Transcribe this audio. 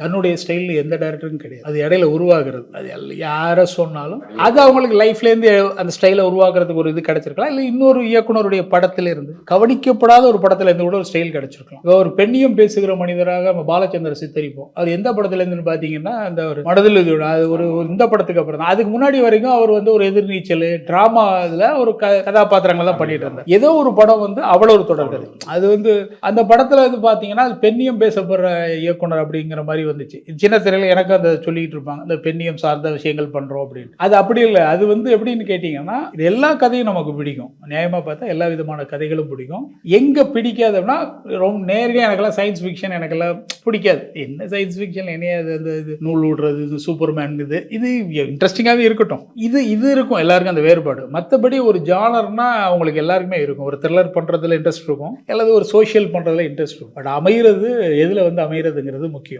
தன்னுடைய ஸ்டைல் எந்த டேரக்டரும் கிடையாது. அது இடையில உருவாகிறது. அது யாரை சொன்னாலும் அது அவங்களுக்கு லைஃப்லேருந்து அந்த ஸ்டைலை உருவாக்குறதுக்கு ஒரு இது கிடைச்சிருக்கலாம். இல்லை இன்னொரு இயக்குனருடைய படத்தில் இருந்து கவனிக்கப்படாத ஒரு படத்தில் இருந்து கூட ஒரு ஸ்டைல் கிடைச்சிருக்கலாம். இப்போ ஒரு பெண்ணியம் பேசுகிற மனிதராக நம்ம பாலச்சந்திர சித்தரிப்போம். அது எந்த படத்துல இருந்துன்னு பார்த்தீங்கன்னா அந்த ஒரு மனதில் அது ஒரு இந்த படத்துக்கு அப்புறம் தான். அதுக்கு முன்னாடி வரைக்கும் அவர் வந்து ஒரு எதிர்நீச்சல் டிராமா இதில் ஒரு கதாபாத்திரங்கள் தான் பண்ணிட்டு இருந்தார். ஏதோ ஒரு படம் வந்து அவ்வளோ ஒரு தொடர்கதை. அது வந்து அந்த படத்தில் வந்து பார்த்தீங்கன்னா அது பெண்ணியம் பேசப்படுற இயக்குனர் அப்படிங்கிற மாதிரி வந்துச்சு. சின்ன திரையில் எனக்கு அந்த சொல்லிட்டு இருப்பாங்க இந்த பெண்ணியம் சார்ந்த விஷயங்கள் பண்ணுறோம் அப்படின்னு. அது அப்படி இல்லை. அது வந்து எப்படின்னு கேட்டிங்கன்னா இது எல்லா கதையும் நமக்கு பிடிக்கும். நியாயமாக பார்த்தா எல்லா விதமான கதைகளும் பிடிக்கும். எங்கே பிடிக்காதுன்னா ரொம்ப நேரடியாக எனக்கெல்லாம் சயின்ஸ் ஃபிக்ஷன் எனக்கெல்லாம் பிடிக்காது. என்ன சயின்ஸ் ஃபிக்ஷன் என்ன அந்த இது நூல் விடுறது இது சூப்பர்மேன் இது இன்ட்ரெஸ்டிங்காகவே இருக்கட்டும். இது இருக்கும் எல்லாருக்கும் அந்த வேறுபாடு. மற்றபடி ஒரு ஜானர்னா அவங்களுக்கு எல்லாருக்குமே இருக்கும். ஒரு த்ரில்லர் பண்ணுறதுல இன்ட்ரெஸ்ட் இருக்கும், அல்லது ஒரு சோஷியல் பண்ணுறதுல இன்ட்ரெஸ்ட் இருக்கும். பட் அமைகிறது எதில் வந்து அமைகிறதுங்கிறது முக்கியம்.